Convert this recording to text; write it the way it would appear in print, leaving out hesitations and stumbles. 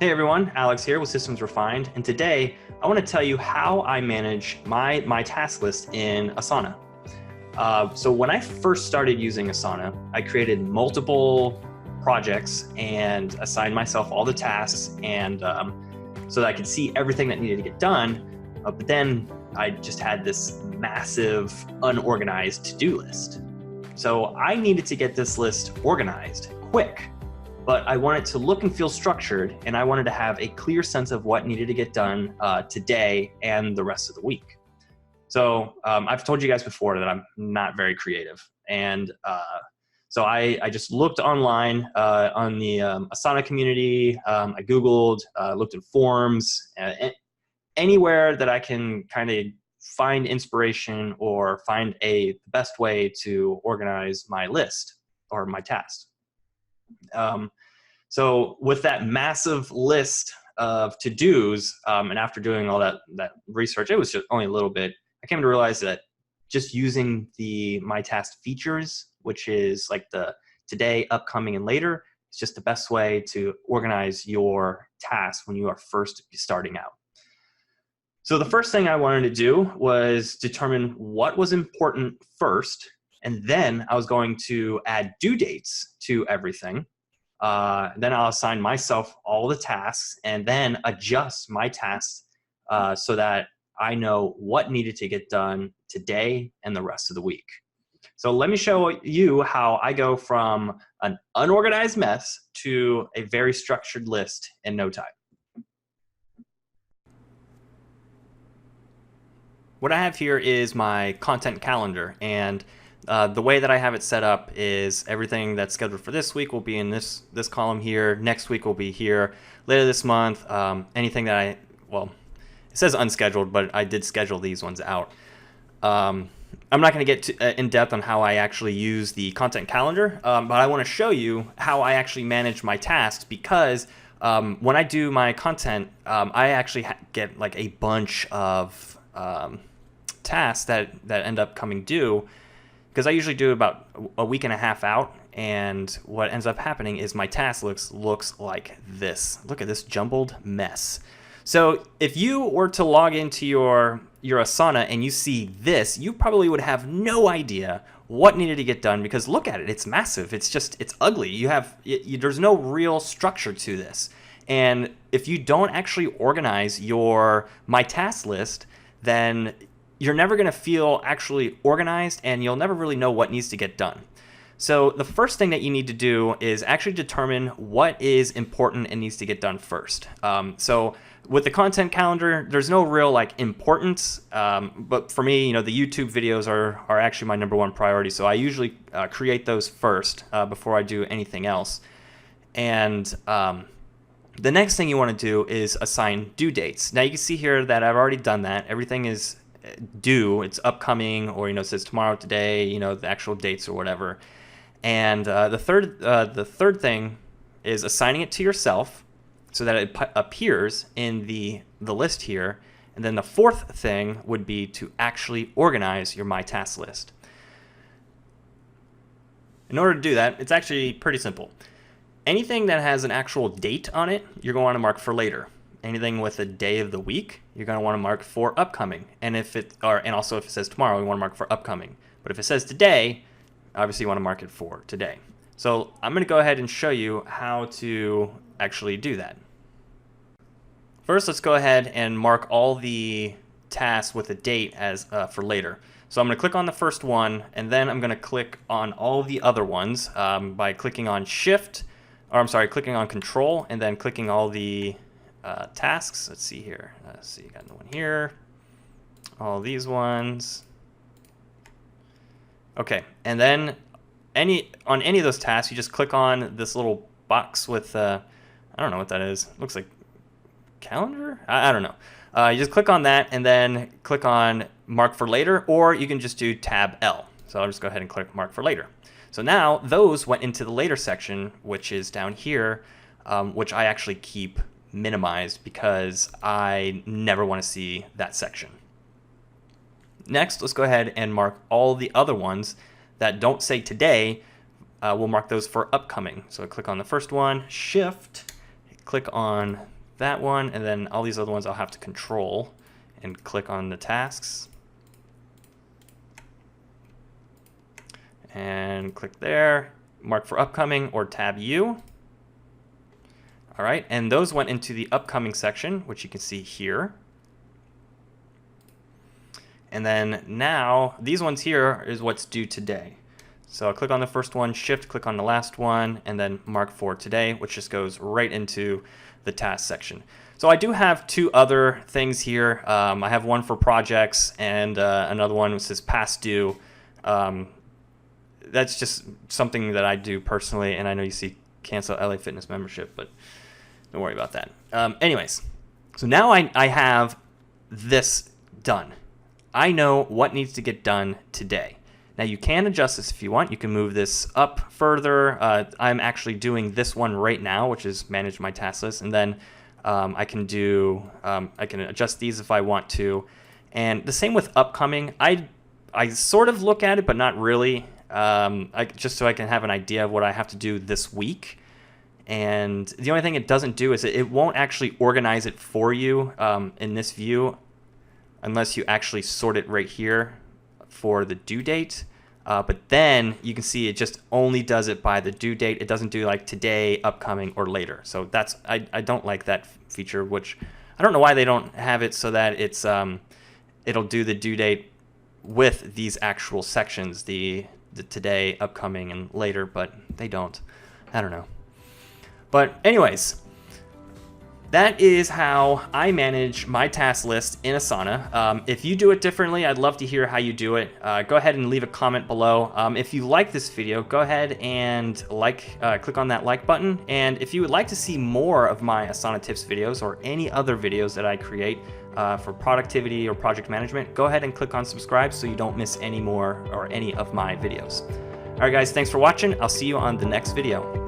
Hey everyone, Alex here with Systems Refined, and today I want to tell you how I manage my task list in Asana. So when I first started using Asana, I created multiple projects and assigned myself all the tasks, and so that I could see everything that needed to get done. But then I just had this massive unorganized to-do list. So I needed to get this list organized quick. But I wanted to look and feel structured, and I wanted to have a clear sense of what needed to get done today and the rest of the week. So I've told you guys before that I'm not very creative. And so I just looked online on the Asana community. I Googled, looked in forums, anywhere that I can kind of find inspiration or find the best way to organize my list or my tasks. So with that massive list of to-dos, and after doing all that research, it was just only a little bit, I came to realize that just using the My Task features, which is like the today, upcoming, and later, is just the best way to organize your tasks when you are first starting out. So the first thing I wanted to do was determine what was important first, and then I was going to add due dates to everything. Then I'll assign myself all the tasks and then adjust my tasks so that I know what needed to get done today and the rest of the week. So let me show you how I go from an unorganized mess to a very structured list in no time. What I have here is my content calendar, and the way that I have it set up is everything that's scheduled for this week will be in this column here. Next week will be here. Later this month, anything that it says unscheduled, but I did schedule these ones out. I'm not going to get in depth on how I actually use the content calendar, but I want to show you how I actually manage my tasks, because when I do my content, I actually get like a bunch of tasks that end up coming due, because I usually do about a week and a half out, and what ends up happening is my task looks like this. Look at this jumbled mess. So if you were to log into your Asana and you see this, you probably would have no idea what needed to get done, because look at it, it's massive. It's ugly. There's no real structure to this. And if you don't actually organize your My Task list, then you're never going to feel actually organized, and you'll never really know what needs to get done. So the first thing that you need to do is actually determine what is important and needs to get done first. So with the content calendar, there's no real importance, but for me, the YouTube videos are actually my number one priority. So I usually create those first before I do anything else. And the next thing you want to do is assign due dates. Now you can see here that I've already done that. Everything is due, it's upcoming, or it says tomorrow, today, the actual dates or whatever. And the third thing is assigning it to yourself so that it appears in the list here. And then the fourth thing would be to actually organize your My Task list. In order to do that, it's actually pretty simple. Anything that has an actual date on it, you're going to want to mark for later. Anything with a day of the week, you're going to want to mark for upcoming. And also if it says tomorrow, you want to mark for upcoming. But if it says today, obviously you want to mark it for today. So I'm going to go ahead and show you how to actually do that. First, let's go ahead and mark all the tasks with a date as for later. So I'm going to click on the first one, and then I'm going to click on all the other ones by clicking on clicking on Control, and then clicking all the tasks. Let's see here. You got the one here. All these ones. Okay, and then on any of those tasks, you just click on this little box with I don't know what that is. Looks like calendar. I don't know. You just click on that, and then click on Mark for Later, or you can just do Tab L. So I'll just go ahead and click Mark for Later. So now those went into the later section, which is down here, which I actually keep minimized because I never want to see that section. Next, let's go ahead and mark all the other ones that don't say today. We'll mark those for upcoming. So I click on the first one, Shift, click on that one, and then all these other ones I'll have to control and click on the tasks. And click there, mark for upcoming or tab U. All right, and those went into the upcoming section, which you can see here. And then now these ones here is what's due today. So I'll click on the first one, shift, click on the last one, and then mark for today, which just goes right into the task section. So I do have two other things here. I have one for projects and another one which says past due. That's just something that I do personally, and I know you see cancel LA Fitness membership, but don't worry about that. Anyways, so now I have this done. I know what needs to get done today. Now you can adjust this if you want. You can move this up further. I'm actually doing this one right now, which is manage my task list, and then I can adjust these if I want to. And the same with upcoming. I sort of look at it, but not really. Just so I can have an idea of what I have to do this week. And the only thing it doesn't do is it won't actually organize it for you in this view unless you actually sort it right here for the due date. But then you can see it just only does it by the due date. It doesn't do like today, upcoming, or later. So that's I don't like that feature, which I don't know why they don't have it so that it's it'll do the due date with these actual sections, the today, upcoming, and later, but they don't. I don't know. But anyways, that is how I manage my task list in Asana. If you do it differently, I'd love to hear how you do it. Go ahead and leave a comment below. If you like this video, go ahead and click on that like button. And if you would like to see more of my Asana tips videos or any other videos that I create for productivity or project management, go ahead and click on subscribe so you don't miss any more or any of my videos. All right, guys, thanks for watching. I'll see you on the next video.